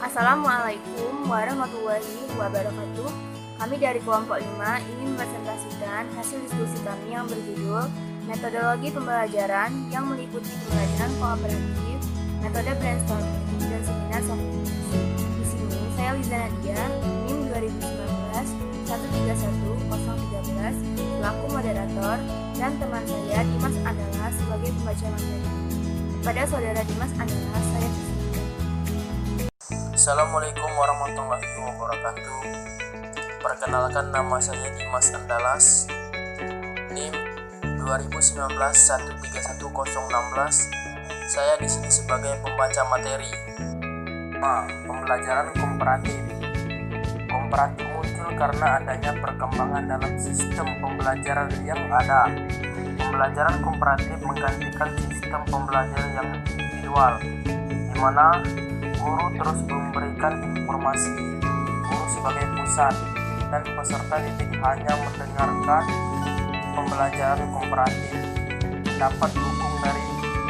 Assalamualaikum warahmatullahi wabarakatuh. Kami dari kelompok 5 ingin mempresentasikan hasil diskusi kami yang berjudul Metodologi Pembelajaran yang meliputi pembelajaran kooperatif, metode brainstorming, dan seminar soft skills. Di sini saya Liza Nadia, NIM 2019 131013 selaku moderator, dan teman saya Dimas Andalas sebagai pembaca materi. Kepada saudara Dimas Andalas, saya persilakan. Assalamualaikum warahmatullahi wabarakatuh. Perkenalkan, nama saya Dimas Andalas, NIM 2019 Saya di sini sebagai pembaca materi. Pembelajaran komparatif. Komparatif muncul karena adanya perkembangan dalam sistem pembelajaran yang ada. Pembelajaran komparatif menggantikan sistem pembelajaran yang individual, di mana guru terus memberikan informasi, guru sebagai pusat, dan peserta didik hanya mendengarkan. Pembelajaran komparatif dapat dukung dari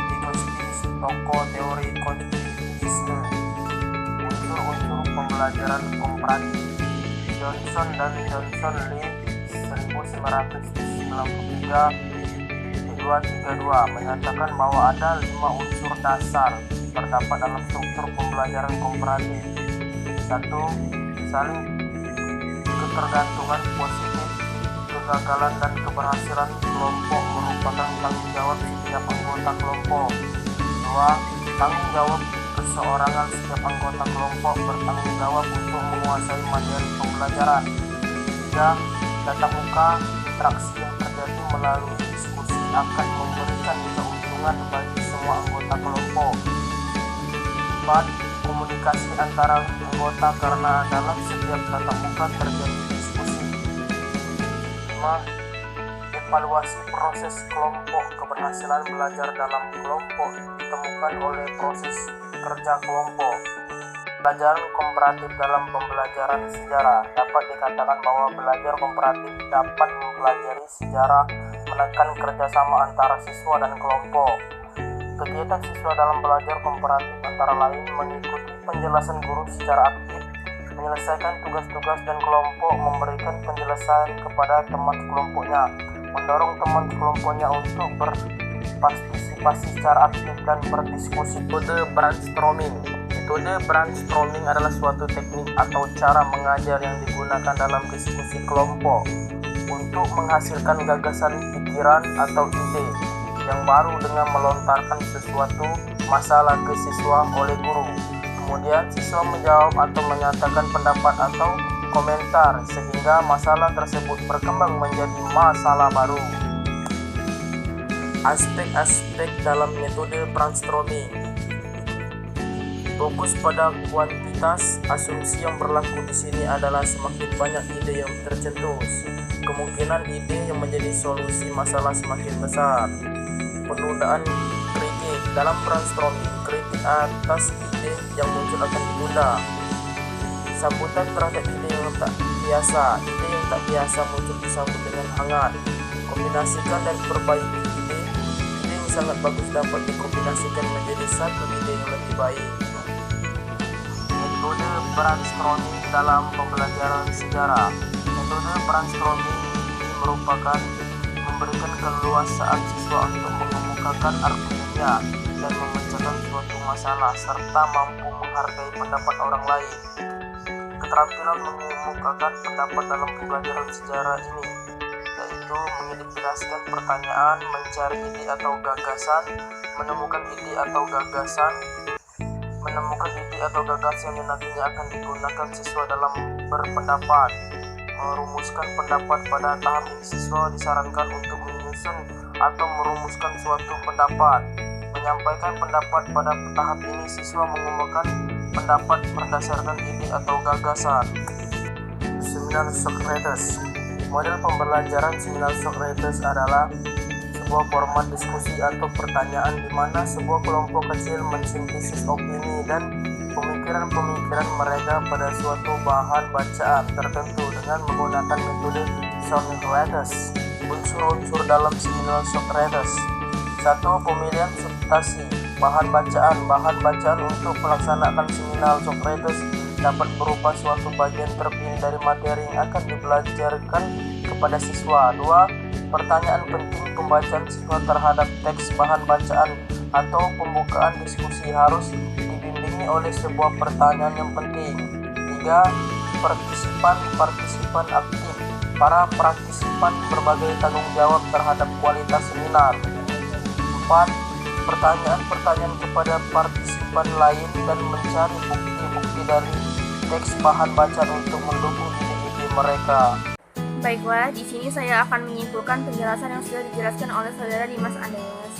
Vygotsky, tokoh teori konstruktivisme. Unsur-unsur pembelajaran komparatif. Johnson dan Johnson Lee 1993 menyatakan bahwa ada 5 unsur dasar terdapat dalam struktur pembelajaran komparatif. 1. Saling ketergantungan positif. Kegagalan dan keberhasilan kelompok merupakan tanggung jawab setiap anggota kelompok. 2. Tanggung jawab perseorangan. Setiap anggota kelompok bertanggung jawab untuk menguasai materi pembelajaran. 3. Tatap muka. Interaksi yang terjadi melalui diskusi akan memberikan keuntungan bagi semua anggota kelompok. 4. Komunikasi antara anggota karena dalam setiap tatap muka terjadi diskusi. 5. Evaluasi proses kelompok. Keberhasilan belajar dalam kelompok ditemukan oleh proses kerja kelompok. Pembelajaran komparatif dalam pembelajaran sejarah. Dapat dikatakan bahwa belajar komparatif dapat mempelajari sejarah, menekan kerjasama antara siswa dan kelompok. Kegiatan siswa dalam belajar komparatif antara lain mengikuti penjelasan guru secara aktif, menyelesaikan tugas-tugas dan kelompok, memberikan penjelasan kepada teman kelompoknya, mendorong teman kelompoknya untuk berpartisipasi secara aktif dan berdiskusi. Metode brainstorming. Metode brainstorming adalah suatu teknik atau cara mengajar yang digunakan dalam diskusi kelompok untuk menghasilkan gagasan, pikiran, atau ide yang baru dengan melontarkan sesuatu masalah ke siswa oleh guru. Kemudian siswa menjawab atau menyatakan pendapat atau komentar sehingga masalah tersebut berkembang menjadi masalah baru. Aspek-aspek dalam metode brainstorming. Fokus pada kuantitas. Asumsi yang berlaku di sini adalah semakin banyak ide yang tercetus, kemungkinan ide yang menjadi solusi masalah semakin besar. Penundaan kritik. Dalam brainstorming, kritik atas ide yang muncul akan ditunda. Sambutan terhadap ide yang tak biasa. Ide yang tak biasa muncul disambut dengan hangat. Kombinasikan dan perbaiki ide. Ide yang sangat bagus dapat dikombinasikan menjadi satu ide yang lebih baik. Metode brainstorming dalam pembelajaran sejarah. Metode brainstorming ini merupakan memberikan keleluasaan siswa untuk mengemukakan argumennya dan memecahkan suatu masalah serta mampu menghargai pendapat orang lain. Keterampilan mengemukakan pendapat dalam pembelajaran sejarah ini yaitu mengidentifikasikan pertanyaan, mencari ide atau gagasan, menemukan ide atau gagasan yang nantinya akan digunakan siswa dalam berpendapat. Merumuskan pendapat. Pada tahap ini siswa disarankan untuk menyusun atau merumuskan suatu pendapat. Menyampaikan pendapat. Pada tahap ini siswa mengumumkan pendapat berdasarkan ide atau gagasan. Seminar Socrates. Model pembelajaran seminar Socrates adalah sebuah format diskusi atau pertanyaan di mana sebuah kelompok kecil mensintesis opini dan pemikiran mereka pada suatu bahan bacaan tertentu dengan menggunakan metode Socrates. Unsur-unsur dalam seminar Socrates. 1. Pemilihan substansi. Bahan bacaan untuk pelaksanaan seminar Socrates dapat berupa suatu bagian terpilih dari materi yang akan dibelajarkan kepada siswa. 2. Pertanyaan penting pembacaan siswa terhadap teks bahan bacaan atau pembukaan diskusi harus dibimbingi oleh sebuah pertanyaan yang penting. 3. Partisipan aktif. Para partisipan berbagai tanggung jawab terhadap kualitas seminar. 4. Pertanyaan-pertanyaan kepada partisipan lain dan mencari bukti-bukti dari teks bahan bacaan untuk mendukung ide-ide mereka. Baiklah, di sini saya akan menyimpulkan penjelasan yang sudah dijelaskan oleh saudara Dimas Andalas.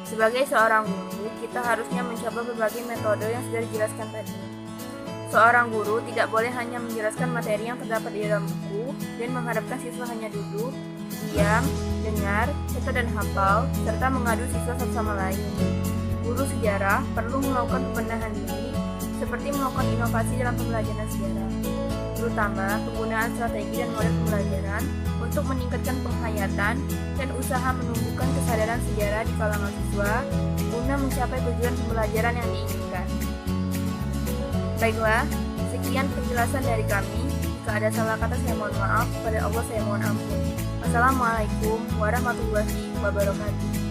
Sebagai seorang guru, kita harusnya mencoba berbagai metode yang sudah dijelaskan tadi. Seorang guru tidak boleh hanya menjelaskan materi yang terdapat di dalam buku dan mengharapkan siswa hanya duduk, diam, dengar, catat dan hafal, serta mengadu siswa satu sama lain. Guru sejarah perlu melakukan pembenahan diri, seperti melakukan inovasi dalam pembelajaran sejarah, terutama penggunaan strategi dan model pembelajaran untuk meningkatkan penghayatan dan usaha menumbuhkan kesadaran sejarah di kalangan siswa guna mencapai tujuan pembelajaran yang diinginkan. Baiklah, sekian penjelasan dari kami. Jika ada salah kata saya mohon maaf, pada Allah saya mohon ampun. Wassalamualaikum warahmatullahi wabarakatuh.